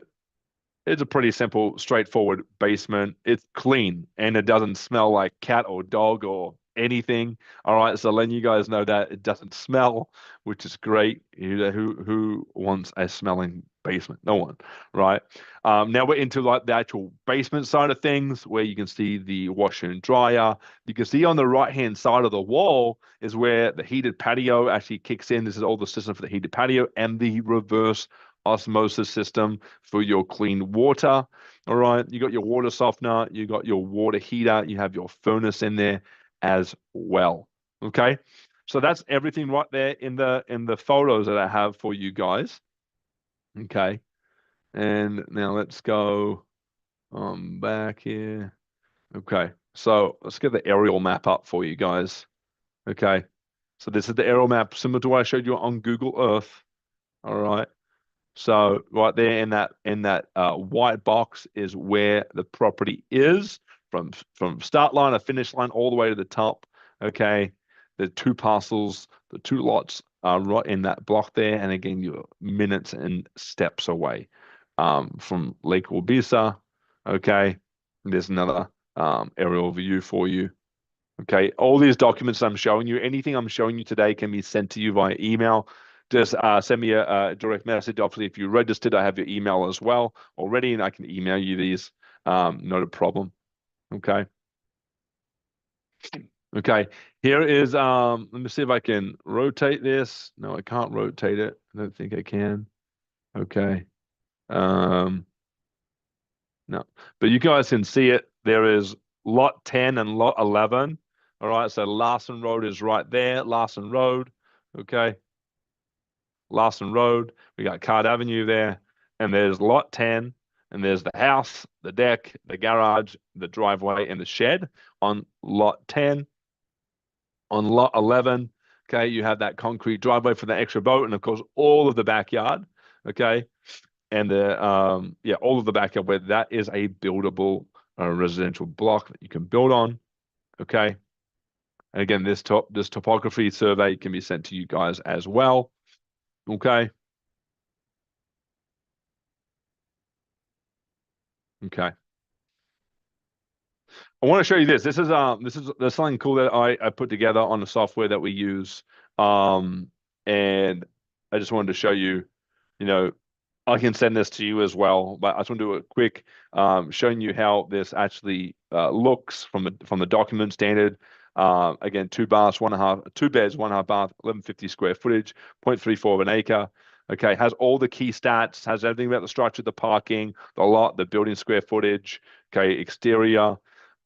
it's a pretty simple, straightforward basement. It's clean and it doesn't smell like cat or dog or anything. All right, so letting you guys know that it doesn't smell, which is great. You know, who wants a smelling basement? No one, right? Now we're into like the actual basement side of things, where you can see the washer and dryer. You can see on the right-hand side of the wall is where the heated patio actually kicks in. This is all the system for the heated patio and the reverse osmosis system for your clean water. All right, you got your water softener, you got your water heater, you have your furnace in there as well. Okay, so that's everything right there in the photos that I have for you guys. Okay, and now let's go back here. Okay, so let's get the aerial map up for you guys. Okay, so this is the aerial map similar to what I showed you on Google Earth. All right. So right there in that white box is where the property is from start line to finish line all the way to the top. Okay, the two parcels, the two lots are right in that block there, and again you're minutes and steps away from Lake Wabisa. Okay, there's another aerial view for you. Okay, all these documents I'm showing you, anything I'm showing you today can be sent to you via email. Just send me a direct message. Obviously, if you registered, I have your email as well already, and I can email you these. Not a problem. Okay. Okay. Here is let me see if I can rotate this. No, I can't rotate it. I don't think I can. Okay. Um, no. But you guys can see it. There is lot 10 and lot 11. All right. So Larson Road is right there. Larson Road. Okay. Larson Road. We got Card Avenue there, and there's lot 10, and there's the house, the deck, the garage, the driveway, and the shed on lot 10. On lot 11, okay, you have that concrete driveway for the extra boat, and of course, all of the backyard, okay, and the yeah, all of the backyard where that is a buildable residential block that you can build on, okay. And again, this topography survey can be sent to you guys as well, okay. Okay. I want to show you this. There's something cool that I put together on the software that we use. And I just wanted to show you, you know, I can send this to you as well, but I just want to do a quick showing you how this actually looks from the document standard. Again, two baths, one and a half, two beds, one and a half bath, 1150 square footage, 0.34 of an acre. Okay, has all the key stats, has everything about the structure, the parking, the lot, the building square footage. Okay, exterior,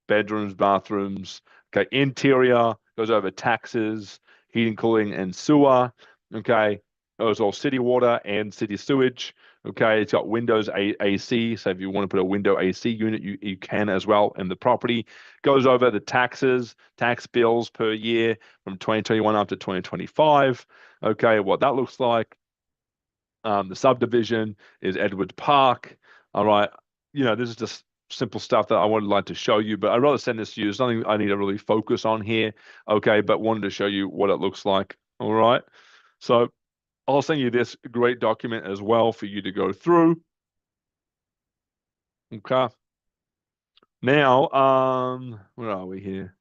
bedrooms, bathrooms. Okay, interior goes over taxes, heating, cooling, and sewer. Okay, goes all city water and city sewage. Okay, it's got Windows AC, so if you want to put a window AC unit, you can as well in the property. Goes over the taxes, tax bills per year from 2021 up to 2025. Okay, what that looks like. The subdivision is Edward Park. All right, this is just simple stuff that I would like to show you, but I'd rather send this to you. There's nothing I need to really focus on here. Okay, but wanted to show you what it looks like. All right, so I'll send you this great document as well for you to go through. Okay. Now, where are we here?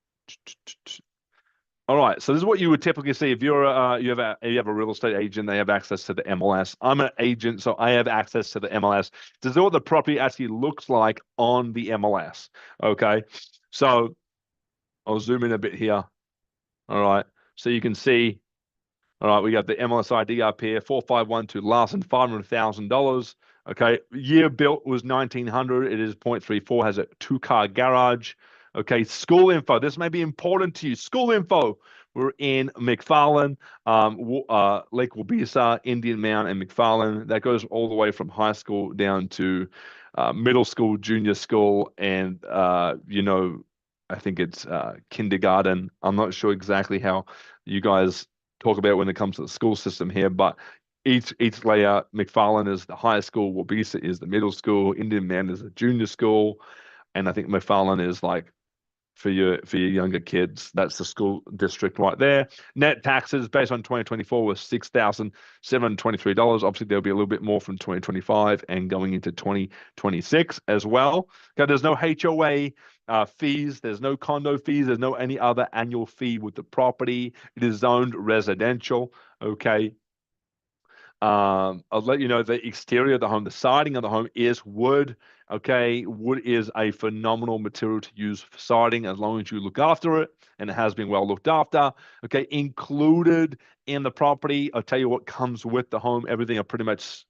All right, so this is what you would typically see if you have a real estate agent. They have access to the MLS. I'm an agent, so I have access to the MLS. This is what the property actually looks like on the MLS. Okay, so I'll zoom in a bit here. All right, so you can see. All right, we got the MLS ID up here, 4512 Larson, $500,000. Okay, year built was 1900. It is 0.34, has a two-car garage. Okay, school info. This may be important to you. School info. We're in McFarland, Lake Wabisa, Indian Mound, and McFarland. That goes all the way from high school down to middle school, junior school, and I think it's kindergarten. I'm not sure exactly how you guys talk about when it comes to the school system here, but each layer, McFarland is the high school, Wabisa is the middle school, Indian Man is the junior school. And I think McFarland is like for your younger kids. That's the school district right there. Net taxes based on 2024 was $6,723. Obviously, there'll be a little bit more from 2025 and going into 2026 as well. Okay, there's no HOA fees. There's no condo fees. There's no any other annual fee with the property. It is zoned residential. Okay. I'll let you know the exterior of the home, the siding of the home is wood. Okay, wood is a phenomenal material to use for siding as long as you look after it, and it has been well looked after. Okay, included in the property, I'll tell you what comes with the home. Everything I pretty much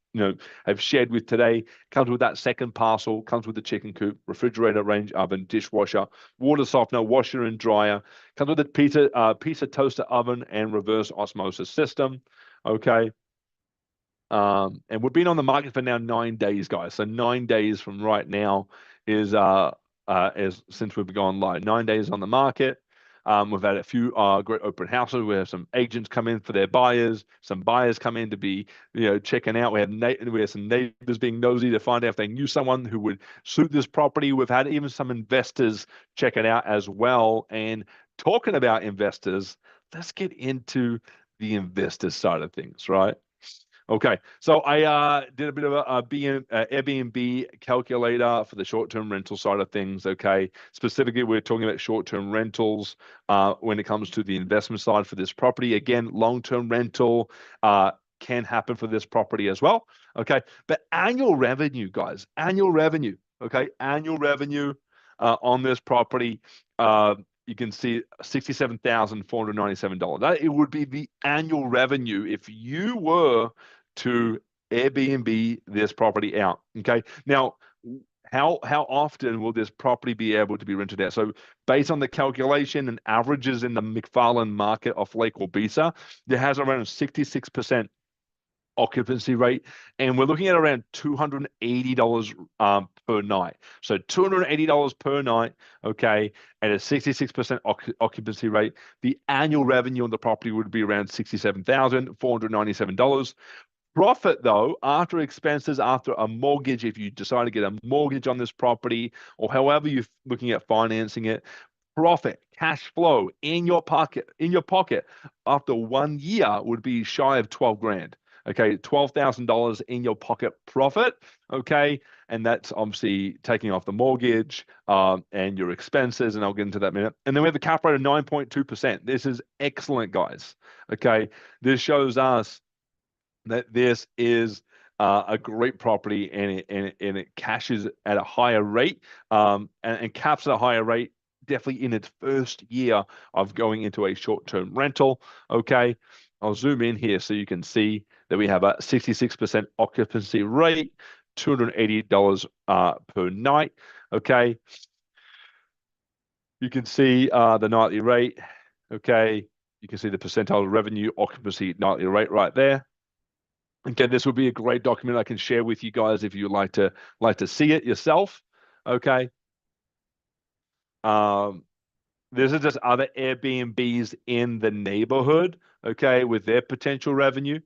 have shared with today comes with that second parcel. Comes with the chicken coop, refrigerator, range oven, dishwasher, water softener, washer and dryer. Comes with a pizza toaster oven and reverse osmosis system. Okay. And we've been on the market for now 9 days, guys. So 9 days from right now is since we've gone live. 9 days on the market. We've had a few great open houses. We have some agents come in for their buyers. Some buyers come in to be, checking out. We have some neighbors being nosy to find out if they knew someone who would suit this property. We've had even some investors check it out as well. And talking about investors, let's get into the investor side of things, right? Okay, so I did a bit of a Airbnb calculator for the short-term rental side of things. Okay, specifically, we're talking about short-term rentals when it comes to the investment side for this property. Again, long-term rental can happen for this property as well. Okay, but annual revenue, guys, annual revenue. Okay, annual revenue on this property. You can see $67,497. That it would be the annual revenue if you were to Airbnb this property out. Okay. Now, how often will this property be able to be rented out? So based on the calculation and averages in the McFarland market of Lake Wabisa, there has around a 66% occupancy rate, and we're looking at around $280 per night. So $280 per night, okay, at a 66% occupancy rate. The annual revenue on the property would be around $67,497. Profit, though, after expenses, after a mortgage, if you decide to get a mortgage on this property, or however you're looking at financing it, profit, cash flow in your pocket, after 1 year would be shy of 12 grand. Okay, $12,000 in your pocket profit. Okay, and that's obviously taking off the mortgage and your expenses, and I'll get into that in a minute. And then we have a cap rate of 9.2%. This is excellent, guys. Okay, this shows us that this is a great property, and it cashes at a higher rate and caps at a higher rate, definitely in its first year of going into a short-term rental. Okay, I'll zoom in here so you can see that we have a 66% occupancy rate, $280 per night. Okay, you can see the nightly rate. Okay, you can see the percentile revenue occupancy nightly rate right there. Again, this would be a great document I can share with you guys if you like to see it yourself. Okay. This is just other Airbnbs in the neighborhood, okay, with their potential revenue,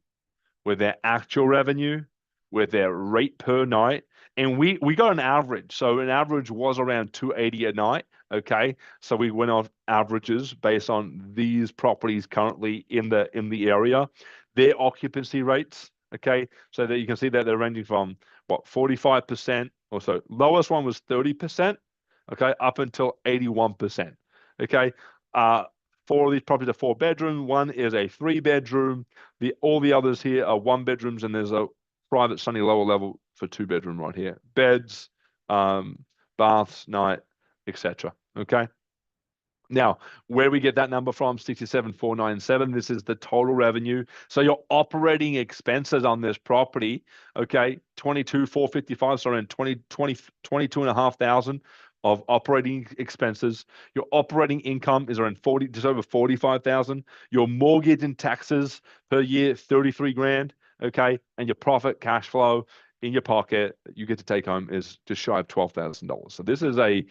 with their actual revenue, with their rate per night. And we got an average. So an average was around 280 a night. Okay. So we went off averages based on these properties currently in the area, their occupancy rates. Okay. So that you can see that they're ranging from 45% or so. Lowest one was 30%. Okay. Up until 81%. Okay. Four of these properties are 4-bedroom. One is a 3-bedroom. All the others here are 1-bedrooms, and there's a private sunny lower level for 2-bedroom right here. Beds, baths, night, etc. Okay. Now, where we get that number from, 67,497, this is the total revenue. So your operating expenses on this property, okay, 22,455, so around 22,500 of operating expenses. Your operating income is around just over 45,000. Your mortgage and taxes per year, 33 grand, okay, and your profit cash flow in your pocket you get to take home is just shy of $12,000. So this is a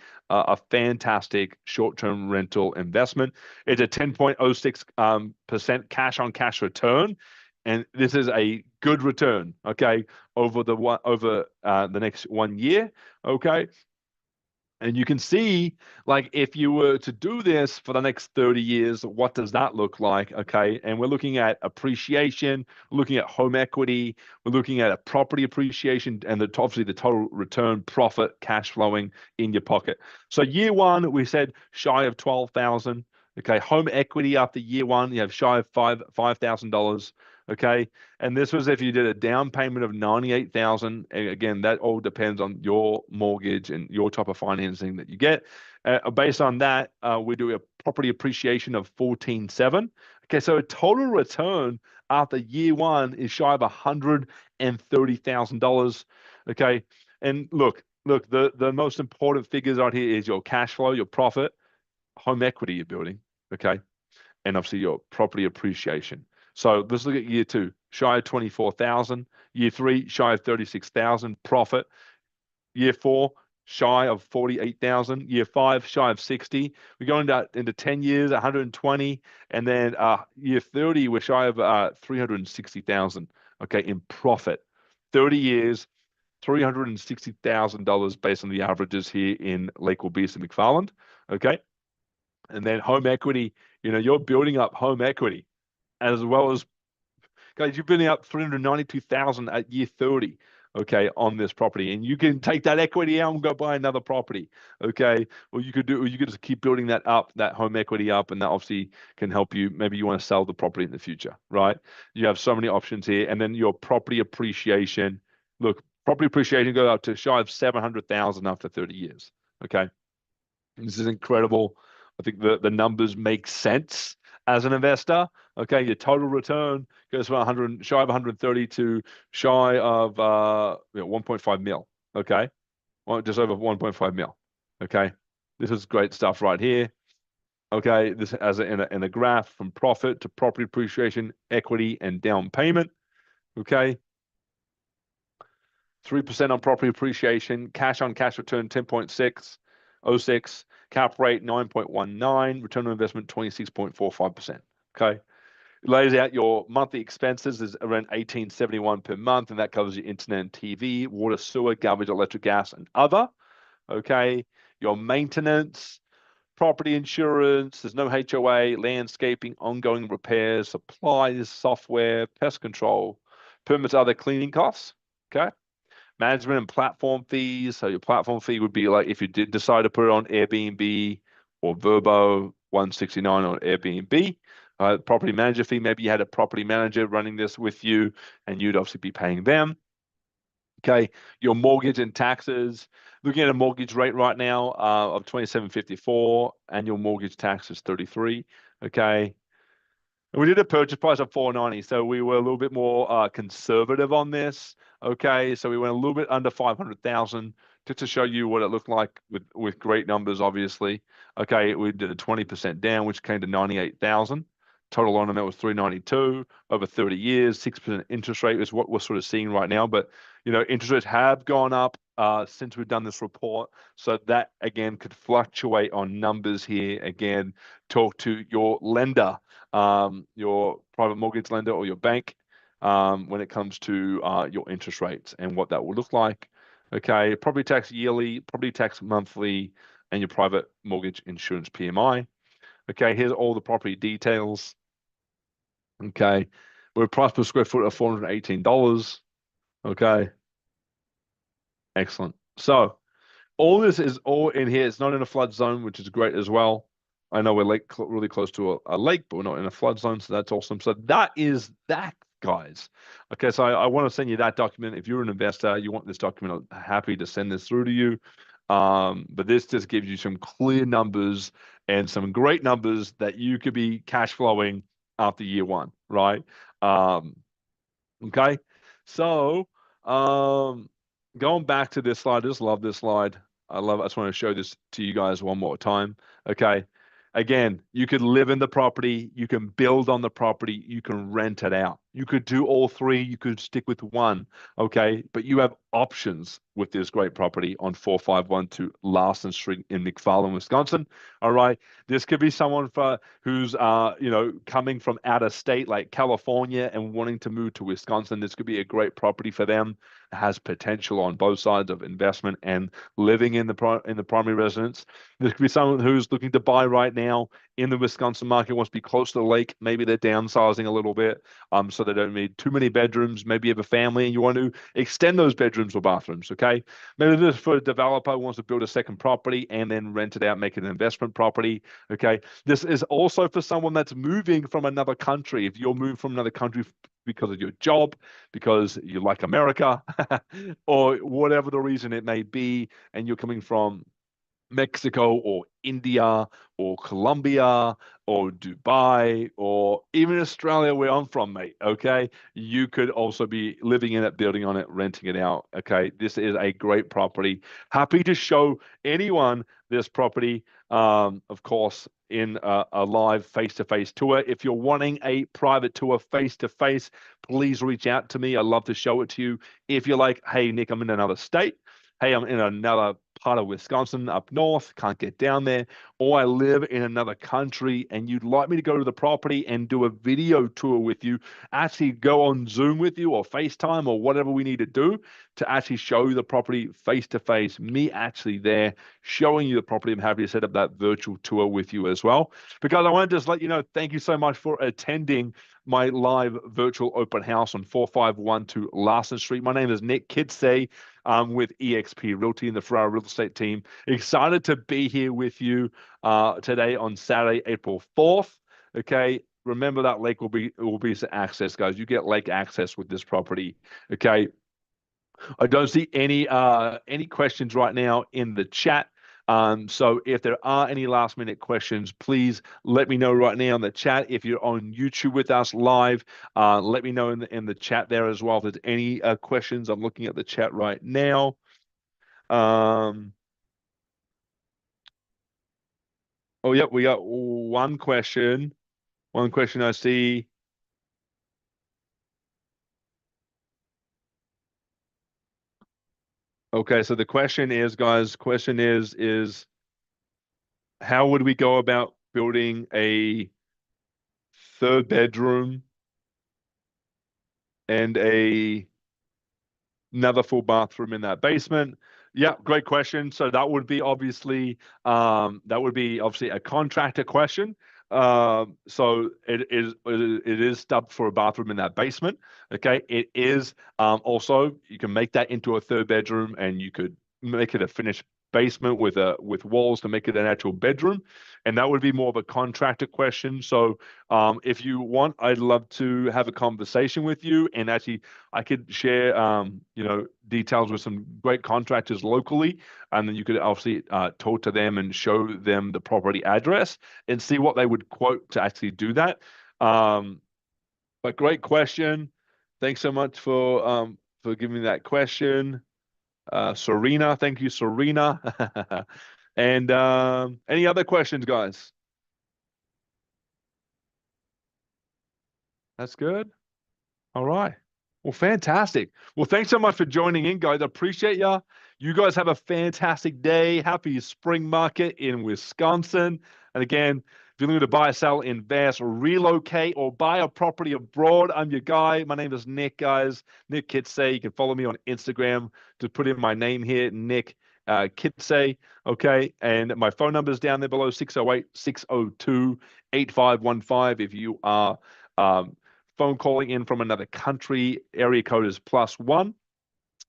fantastic short-term rental investment. It's a 10.06% cash on cash return, and this is a good return, okay, over the next 1 year, okay. And you can see, like, if you were to do this for the next 30 years, what does that look like? Okay. And we're looking at appreciation, we're looking at home equity, we're looking at a property appreciation, and obviously the total return profit cash flowing in your pocket. So year one, we said shy of 12,000. Okay. Home equity after year one, you have shy of $5,000. Okay. And this was if you did a down payment of 98,000. And again, that all depends on your mortgage and your type of financing that you get. Based on that, we do a property appreciation of 14.7. Okay, so a total return after year one is shy of $130,000. Okay, and look, the most important figures out here is your cash flow, your profit, home equity you're building. Okay, and obviously your property appreciation. So let's look at year two, shy of 24,000. Year three, shy of 36,000 profit. Year four, shy of 48,000. Year five, shy of 60. We go into 10 years, 120. And then year 30, we're shy of 360,000, okay, in profit. 30 years, $360,000 based on the averages here in Lake Beast and McFarland, okay? And then home equity, you're building up home equity as well as, guys, you're building up 392,000 at year 30, okay, on this property. And you can take that equity out and go buy another property, okay? Or you could just keep building that up, that home equity up, and that obviously can help you. Maybe you want to sell the property in the future, right? You have so many options here. And then your property appreciation. Look, property appreciation goes up to shy of 700,000 after 30 years, okay? This is incredible. I think the numbers make sense as an investor. Okay, your total return goes from 100 shy of 130 to shy of 1.5 mil. Okay, well, just over 1.5 mil. Okay, this is great stuff right here. Okay, this as in a graph from profit to property appreciation, equity, and down payment. Okay, 3% on property appreciation, cash on cash return 10.606, cap rate 9.19, return on investment 26.45%. Okay. It lays out your monthly expenses is around 1871 per month, and that covers your internet and TV, water, sewer, garbage, electric, gas, and other. Okay. Your maintenance, property insurance, there's no HOA, landscaping, ongoing repairs, supplies, software, pest control, permits, other cleaning costs. Okay. Management and platform fees. So your platform fee would be like if you did decide to put it on Airbnb or Verbo 169 on Airbnb. Property manager fee, maybe you had a property manager running this with you and you'd obviously be paying them. Okay, your mortgage and taxes. Looking at a mortgage rate right now of 27.54, annual mortgage tax is 33. Okay, and we did a purchase price of 490, so we were a little bit more conservative on this. Okay, so we went a little bit under 500,000 just to show you what it looked like with great numbers, obviously. Okay, we did a 20% down, which came to 98,000. Total on that was 392 over 30 years. 6% interest rate is what we're sort of seeing right now. But interest rates have gone up since we've done this report, so that again could fluctuate on numbers here. Again, talk to your lender, your private mortgage lender or your bank when it comes to your interest rates and what that will look like. Okay, property tax yearly, property tax monthly, and your private mortgage insurance PMI. Okay, here's all the property details. Okay, we're price per square foot of $418. Okay, excellent. So all this is all in here. It's not in a flood zone, which is great as well. I know we're really close to a lake, but we're not in a flood zone, so that's awesome. So that is that, guys. Okay, so I want to send you that document. If you're an investor, you want this document, I'm happy to send this through to you. But this just gives you some clear numbers and some great numbers that you could be cash flowing after year one, right? Okay, so going back to this slide, I just love this slide. I just want to show this to you guys one more time. Okay, again, you could live in the property, you can build on the property, you can rent it out. You could do all three, you could stick with one, okay? But you have options with this great property on 4512 Larson Street in McFarland, Wisconsin. All right. This could be someone who's coming from out of state like California and wanting to move to Wisconsin. This could be a great property for them. It has potential on both sides of investment and living in the primary residence. This could be someone who's looking to buy right now in the Wisconsin market, wants to be close to the lake. Maybe they're downsizing a little bit, so they don't need too many bedrooms. Maybe you have a family and you want to extend those bedrooms or bathrooms. Okay, maybe this is for a developer who wants to build a second property and then rent it out, make it an investment property. Okay, this is also for someone that's moving from another country. If you're moving from another country because of your job, because you like America, or whatever the reason it may be, and you're coming from Mexico or India or Colombia or Dubai or even Australia, where I'm from, mate. Okay. You could also be living in it, building on it, renting it out. Okay. This is a great property. Happy to show anyone this property, of course, in a live face-to-face tour. If you're wanting a private tour face-to-face, please reach out to me. I'd love to show it to you. If you're like, hey, Nick, I'm in another state. Hey, I'm in another part of Wisconsin up north, can't get down there, or I live in another country and you'd like me to go to the property and do a video tour with you, actually go on Zoom with you or FaceTime or whatever we need to do to actually show you the property face to face, me actually there showing you the property. I'm happy to set up that virtual tour with you as well. Because I want to just let you know, thank you so much for attending my live virtual open house on 4512 Larson Street. My name is Nick Kicaj. With eXp Realty and the Ferraro Real Estate team. Excited to be here with you today on Saturday, April 4th. Okay. Remember that lake will be access, guys. You get lake access with this property. Okay. I don't see any questions right now in the chat. So if there are any last minute questions, please let me know right now in the chat. If you're on YouTube with us live, let me know in the chat there as well. If there's any questions, I'm looking at the chat right now. Oh, yep, we got one question. One question I see. Okay, so the question is, guys, question is how would we go about building a third bedroom and another full bathroom in that basement? Yeah, great question. So that would be obviously a contractor question. So it is stubbed for a bathroom in that basement. Okay, it is also you can make that into a third bedroom and you could make it a finished basement with walls to make it an actual bedroom, and that would be more of a contractor question. So if you want, I'd love to have a conversation with you and actually I could share, details with some great contractors locally, and then you could obviously talk to them and show them the property address and see what they would quote to actually do that. But great question. Thanks so much for giving me that question, Serena. Thank you, Serena. And any other questions, guys? That's good. All right. Well, fantastic. Well, thanks so much for joining in, guys. I appreciate ya. You guys have a fantastic day. Happy spring market in Wisconsin. And again, if you're looking to buy, sell, invest, relocate, or buy a property abroad, I'm your guy. My name is Nick, guys. Nick Kicaj. You can follow me on Instagram. Just put in my name here, Nick Kicaj. Okay. And my phone number is down there below, 608-602-8515. If you are phone calling in from another country, area code is +1.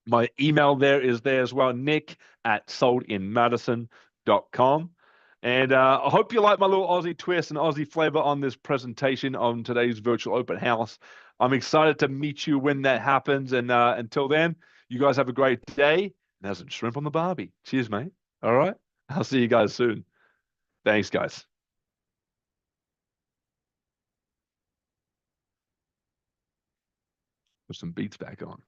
My email there is there as well, nick@soldinmadison.com. And I hope you like my little Aussie twist and Aussie flavor on this presentation on today's virtual open house. I'm excited to meet you when that happens. And until then, you guys have a great day. And have some shrimp on the barbie. Cheers, mate. All right. I'll see you guys soon. Thanks, guys. Put some beats back on.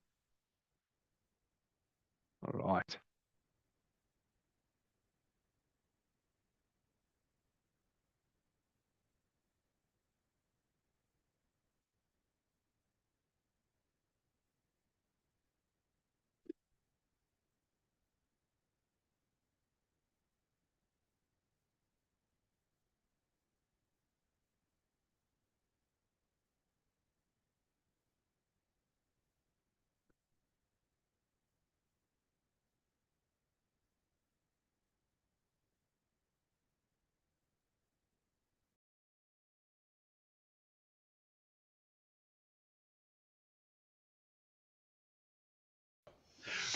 All right.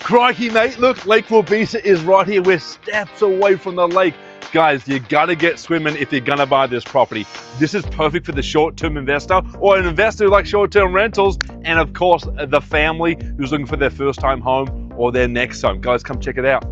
Crikey, mate, look, Lake Wabisa is right here. We're steps away from the lake. Guys, you gotta get swimming if you're gonna buy this property. This is perfect for the short-term investor or an investor who likes short-term rentals, and of course, the family who's looking for their first-time home or their next home. Guys, come check it out.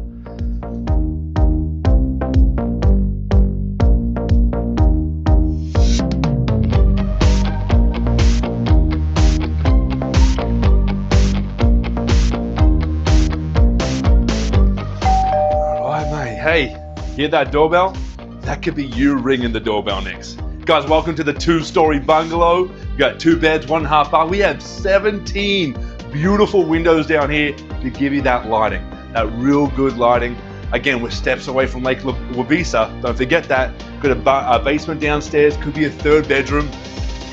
Hey, hear that doorbell? That could be you ringing the doorbell next. Guys, welcome to the two-story bungalow. We got 2 beds, 1.5 bath. We have 17 beautiful windows down here to give you that lighting, that real good lighting. Again, we're steps away from Lake Wabisa. Don't forget that. Got a basement downstairs, could be a 3rd bedroom,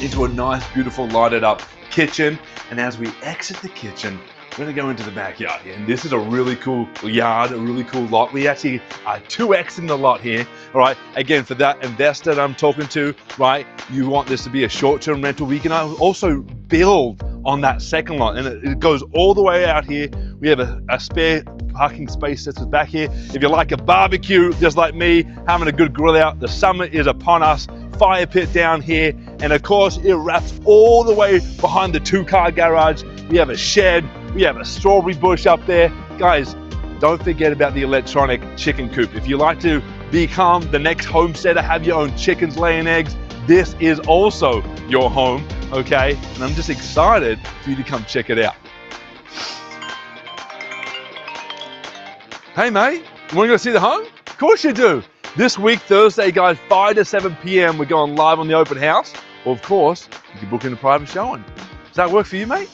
into a nice, beautiful, lighted up kitchen. And as we exit the kitchen, we're gonna go into the backyard here, and this is a really cool yard, a really cool lot. We actually are 2x in the lot here, all right? Again, for that investor that I'm talking to, right, you want this to be a short-term rental. We can also build on that second lot, and it goes all the way out here. We have a spare parking space that's back here. If you like a barbecue, just like me, having a good grill out, the summer is upon us. Fire pit down here, and of course, it wraps all the way behind the 2-car garage. We have a shed. We have a strawberry bush up there. Guys, don't forget about the electronic chicken coop. If you like to become the next homesteader, have your own chickens laying eggs, this is also your home, okay? And I'm just excited for you to come check it out. Hey mate, you wanna go see the home? Of course you do. This week, Thursday, guys, 5 to 7 p.m., we're going live on the open house. Or of course, you can book in a private showing. Does that work for you, mate?